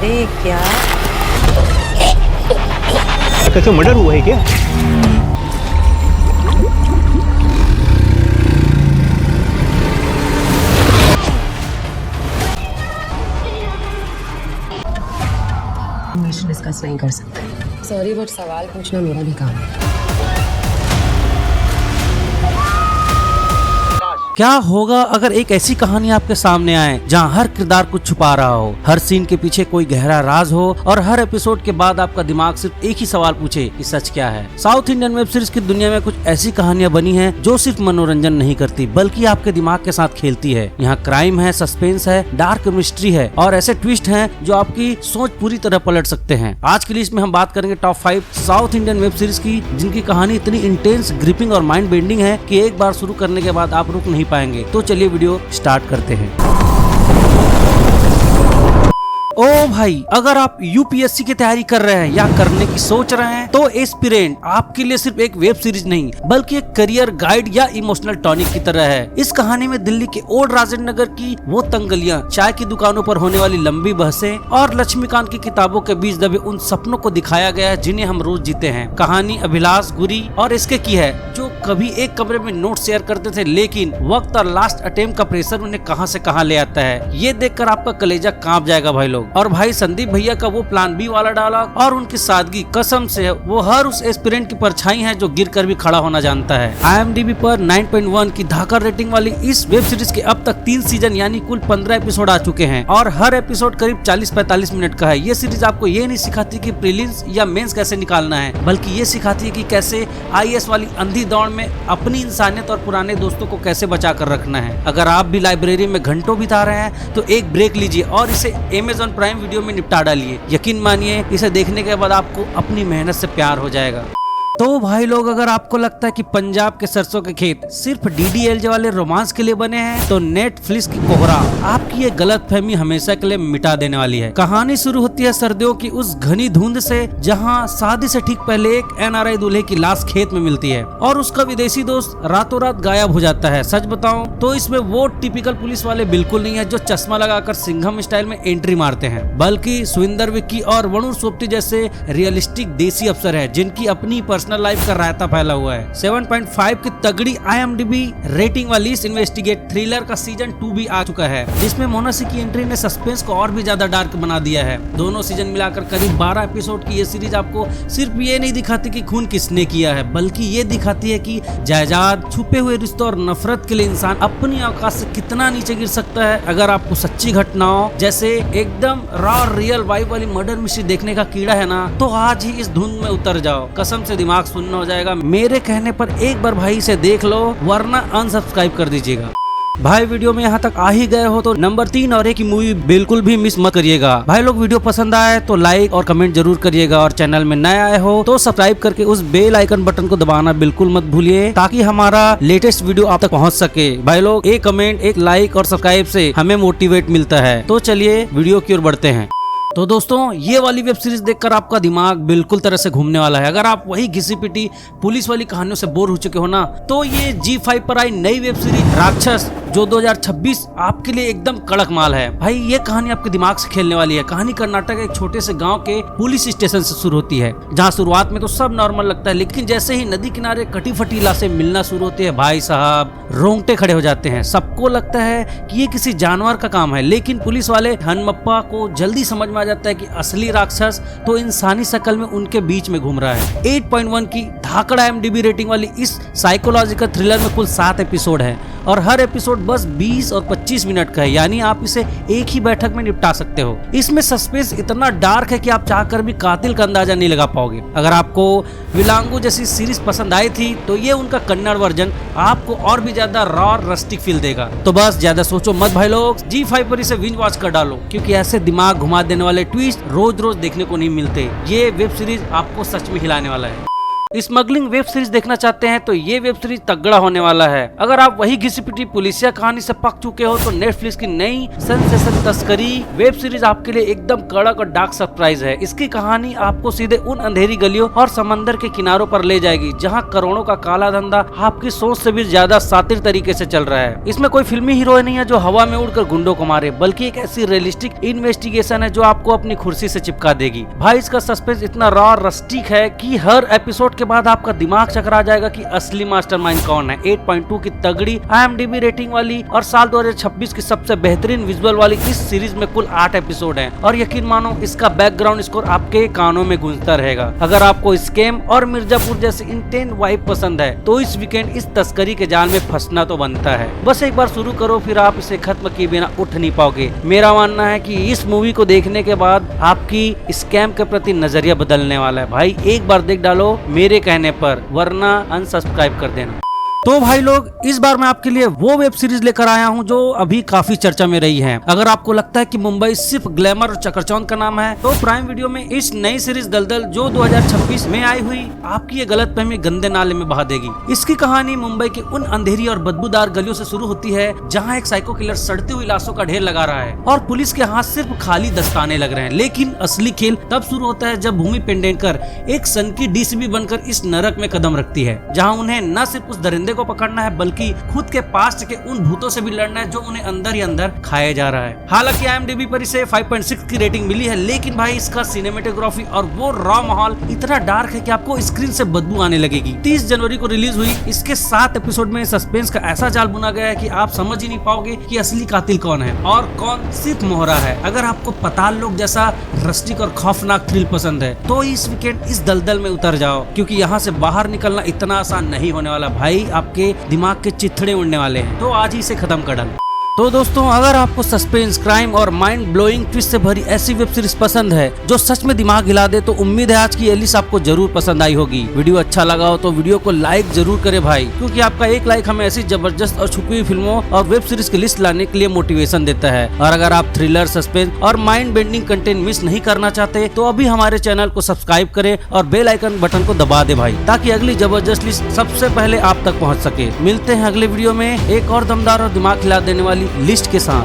अरे क्या कैसे मर्डर हुआ है क्या? डिस्कस नहीं कर सकते। सॉरी बट सवाल पूछना मेरा भी काम है। क्या होगा अगर एक ऐसी कहानी आपके सामने आए जहां हर किरदार कुछ छुपा रहा हो, हर सीन के पीछे कोई गहरा राज हो और हर एपिसोड के बाद आपका दिमाग सिर्फ एक ही सवाल पूछे कि सच क्या है। साउथ इंडियन वेब सीरीज की दुनिया में कुछ ऐसी कहानियां बनी हैं जो सिर्फ मनोरंजन नहीं करती बल्कि आपके दिमाग के साथ खेलती है। यहाँ क्राइम है, सस्पेंस है, डार्क मिस्ट्री है और ऐसे ट्विस्ट हैं जो आपकी सोच पूरी तरह पलट सकते हैं। आज की लिस्ट में हम बात करेंगे top 5 south Indian web series की जिनकी कहानी इतनी इंटेंस, ग्रिपिंग और माइंड बेंडिंग है कि एक बार शुरू करने के बाद आप रुक नहीं पाएंगे। तो चलिए वीडियो स्टार्ट करते हैं। ओ भाई, अगर आप यूपीएससी की तैयारी कर रहे हैं या करने की सोच रहे हैं तो एस्पिरेंट आपके लिए सिर्फ एक वेब सीरीज नहीं बल्कि एक करियर गाइड या इमोशनल टॉनिक की तरह है। इस कहानी में दिल्ली के ओल्ड राजेंद्र नगर की वो तंग गलियां, चाय की दुकानों पर होने वाली लंबी बहसें और लक्ष्मीकांत की किताबों के बीच दबे उन सपनों को दिखाया गया है जिन्हें हम रोज जीते हैं। कहानी अभिलाष गुरी और इसके की है जो कभी एक कमरे में नोट शेयर करते थे लेकिन वक्त और लास्ट अटेम्प्ट का प्रेशर उन्हें कहां से कहां ले आता है। ये देखकर आपका कलेजा कांप जाएगा भाई लोग। और भाई संदीप भैया का वो प्लान बी वाला डायलॉग और उनकी सादगी, कसम से वो हर उस एस्पिरेंट की परछाई है जो गिर कर भी खड़ा होना जानता है। IMDb पर 9.1 की धाकड़ रेटिंग वाली इस वेब सीरीज के अब तक 3 सीजन यानी कुल 15 एपिसोड आ चुके हैं और हर एपिसोड करीब 40-45 मिनट का है। ये सीरीज आपको ये नहीं सिखाती कि प्रीलिम्स या मेंस कैसे निकालना है बल्कि ये सिखाती है कि कैसे IAS वाली अंधी दौड़ में अपनी इंसानियत और पुराने दोस्तों को कैसे बचा कर रखना है। अगर आप भी लाइब्रेरी में घंटों बिता रहे हैं तो एक ब्रेक लीजिए और इसे Amazon प्राइम वीडियो में निपटा डालिए। यकीन मानिए इसे देखने के बाद आपको अपनी मेहनत से प्यार हो जाएगा। तो भाई लोग, अगर आपको लगता है कि पंजाब के सरसों के खेत सिर्फ DDLJ वाले रोमांस के लिए बने हैं तो नेटफ्लिक्स की कोहरा आपकी ये गलतफहमी हमेशा के लिए मिटा देने वाली है। कहानी शुरू होती है सर्दियों की उस घनी धुंध से जहां शादी से ठीक पहले एक NRI दूल्हे की लाश खेत में मिलती है और उसका विदेशी दोस्त रातों रात गायब हो जाता है। सच बताऊं तो इसमें वो टिपिकल पुलिस वाले बिल्कुल नहीं है जो चश्मा लगाकर सिंघम स्टाइल में एंट्री मारते हैं, बल्कि सुविंदर विक्की और वरुण सोपटी जैसे रियलिस्टिक देसी अफसर है जिनकी अपनी लाइफ का रायता फैला हुआ है। 7.5 की तगड़ी IMDb रेटिंग वाली इस इन्वेस्टिगेट थ्रिलर का सीजन 2 भी आ चुका है जिसमें मोनासी की एंट्री ने सस्पेंस को और भी ज्यादा डार्क बना दिया है। दोनों सीजन मिलाकर करीब 12 एपिसोड की ये सीरीज आपको सिर्फ ये नहीं दिखाती कि खून किसने किया है बल्कि ये दिखाती है कि जायदाद, छुपे हुए रिश्तों और नफरत के लिए इंसान अपनी औकात से कितना नीचे गिर सकता है। अगर आपको सच्ची घटनाओं जैसे एकदम रॉ रियल वाइब वाली मर्डर मिस्ट्री देखने का कीड़ा है ना तो आज ही इस धुंध में उतर जाओ। कसम से दिमाग सुनना हो जाएगा। मेरे कहने पर एक बार भाई से देख लो वरना अनसब्सक्राइब कर दीजिएगा। भाई वीडियो में यहाँ तक आ ही गए हो तो नंबर 3 और 1 की मूवी बिल्कुल भी मिस मत करिएगा। भाई लोग, वीडियो पसंद आए तो लाइक और कमेंट जरूर करिएगा और चैनल में नए आए हो तो सब्सक्राइब करके उस बेल आइकन बटन को दबाना बिल्कुल मत भूलिए ताकि हमारा लेटेस्ट वीडियो आप तक पहुँच सके। भाई लोग, एक कमेंट, एक लाइक और सब्सक्राइब से हमें मोटिवेट मिलता है। तो चलिए वीडियो की ओर बढ़ते हैं। तो दोस्तों, ये वाली वेब सीरीज देखकर आपका दिमाग बिल्कुल तरह से घूमने वाला है। अगर आप वही घिसी पिटी पुलिस वाली कहानियों से बोर हो चुके हो ना तो ये G5 पर आई नई वेब सीरीज राक्षस जो 2026 आपके लिए एकदम कड़क माल है। भाई ये कहानी आपके दिमाग से खेलने वाली है। कहानी कर्नाटक एक छोटे से गांव के पुलिस स्टेशन से शुरू होती है जहां शुरुआत में तो सब नॉर्मल लगता है लेकिन जैसे ही नदी किनारे कटी फटी लाशें मिलना शुरू होती है भाई साहब रोंगटे खड़े हो जाते हैं। सबको लगता है कि ये किसी जानवर का काम है लेकिन पुलिस वाले हनमप्पा को जल्दी समझ में आ जाता है कि असली राक्षस तो इंसानी शक्ल में उनके बीच में घूम रहा है। 8.1 की धाकड़ IMDb रेटिंग वाली इस साइकोलॉजिकल थ्रिलर में कुल 7 एपिसोड है और हर एपिसोड बस 20 और 25 मिनट का है, यानी आप इसे एक ही बैठक में निपटा सकते हो। इसमें सस्पेंस इतना डार्क है कि आप चाहकर भी कातिल का अंदाजा नहीं लगा पाओगे। अगर आपको विलांगू जैसी सीरीज पसंद आई थी तो ये उनका कन्नड़ वर्जन आपको और भी ज्यादा रॉ रस्टिक फील देगा। तो बस ज्यादा सोचो मत भाई लोग, G5 पर इसे बिंज वॉच कर डालो क्योंकि ऐसे दिमाग घुमा देने वाले ट्विस्ट रोज रोज देखने को नहीं मिलते। ये वेब सीरीज आपको सच में हिलाने वाला है। स्मगलिंग वेब सीरीज देखना चाहते हैं तो ये वेब सीरीज तगड़ा होने वाला है। अगर आप वही घिसी पिटी पुलिसिया कहानी से पक चुके हो तो नेटफ्लिक्स की नई सेंसेशन तस्करी वेब सीरीज आपके लिए एकदम कड़क और डार्क सरप्राइज है। इसकी कहानी आपको सीधे उन अंधेरी गलियों और समंदर के किनारों पर ले जाएगी जहां करोड़ों का काला धंधा आपकी सोच से भी ज्यादा शातिर तरीके से चल रहा है। इसमें कोई फिल्मी हीरो नहीं है जो हवा में उड़कर गुंडों को मारे, बल्कि एक ऐसी रियलिस्टिक इन्वेस्टिगेशन है जो आपको अपनी कुर्सी से चिपका देगी। भाई इसका सस्पेंस इतना रॉ रस्टिक है कि हर एपिसोड के बाद आपका दिमाग चकरा जाएगा कि असली मास्टरमाइंड कौन है। 8.2 की तगड़ी IMDb रेटिंग वाली और साल 2026 की सबसे बेहतरीन विजुअल वाली इस सीरीज में कुल 8 एपिसोड हैं और यकीन मानो इसका बैकग्राउंड स्कोर आपके कानों में गूंजता रहेगा। अगर आपको स्कैम और मिर्जापुर जैसे इंटेंस वाइब पसंद है तो इस वीकेंड इस तस्करी के जाल में फंसना तो बनता है। बस एक बार शुरू करो, फिर आप इसे खत्म किए बिना उठ नहीं पाओगे। मेरा मानना है कि इस मूवी को देखने के बाद आपकी स्कैम के प्रति नजरिया बदलने वाला है। भाई एक बार देख डालो मेरे कहने पर, वरना अनसब्सक्राइब कर देना। तो भाई लोग, इस बार मैं आपके लिए वो वेब सीरीज लेकर आया हूं जो अभी काफी चर्चा में रही है। अगर आपको लगता है कि मुंबई सिर्फ ग्लैमर और चकरचौंध का नाम है तो प्राइम वीडियो में इस नई सीरीज दलदल जो 2026 में आई हुई आपकी ये गलतफहमी गंदे नाले में बहा देगी। इसकी कहानी मुंबई के उन अंधेरी और बदबूदार गलियों से शुरू होती है जहाँ एक साइको किलर सड़ती हुई लाशों का ढेर लगा रहा है और पुलिस के हाथ सिर्फ खाली दस्ताने लग रहे हैं। लेकिन असली खेल तब शुरू होता है जब भूमि पेंडेटकर एक सन की DCP बनकर इस नरक में कदम रखती है, जहाँ उन्हें न सिर्फ उस दरिंदे को पकड़ना है बल्कि खुद के पास्ट के उन भूतों से भी लड़ना है जो उन्हें अंदर ही अंदर खाए जा रहा है। हालांकि IMDb पर इसे 5.6 की रेटिंग मिली है, लेकिन भाई इसका सिनेमेटोग्राफी और वो रॉ माहौल इतना डार्क है कि आपको स्क्रीन से बदबू आने लगेगी। 30 जनवरी को रिलीज हुई इसके 7 एपिसोड में सस्पेंस का ऐसा जाल बुना गया है कि आप समझ ही नहीं पाओगे कि असली कातिल कौन है और कौन सिर्फ मोहरा है। अगर आपको पाताल लोक जैसा रस्टिक और खौफनाक थ्रिल पसंद है तो इस वीकेंड इस दलदल में उतर जाओ, क्योंकि यहाँ से बाहर निकलना इतना आसान नहीं होने वाला। भाई आपके दिमाग के चिथड़े उड़ने वाले हैं, तो आज ही इसे खत्म कर डालो। तो दोस्तों, अगर आपको सस्पेंस, क्राइम और माइंड ब्लोइंग ट्विस्ट से भरी ऐसी वेब सीरीज पसंद है जो सच में दिमाग हिला दे तो उम्मीद है आज की ये लिस्ट आपको जरूर पसंद आई होगी। वीडियो अच्छा लगा हो तो वीडियो को लाइक जरूर करें भाई, क्योंकि आपका एक लाइक हमें ऐसी जबरदस्त और छुपी हुई फिल्मों और वेब सीरीज की लिस्ट लाने के लिए मोटिवेशन देता है। और अगर आप थ्रिलर, सस्पेंस और माइंड बेंडिंग कंटेंट मिस नहीं करना चाहते तो अभी हमारे चैनल को सब्सक्राइब करें और बेल आइकन बटन को दबा दे भाई, ताकि अगली जबरदस्त लिस्ट सबसे पहले आप तक पहुँच सके। मिलते हैं अगले वीडियो में एक और दमदार और दिमाग हिला देने वाली लिस्ट के साथ।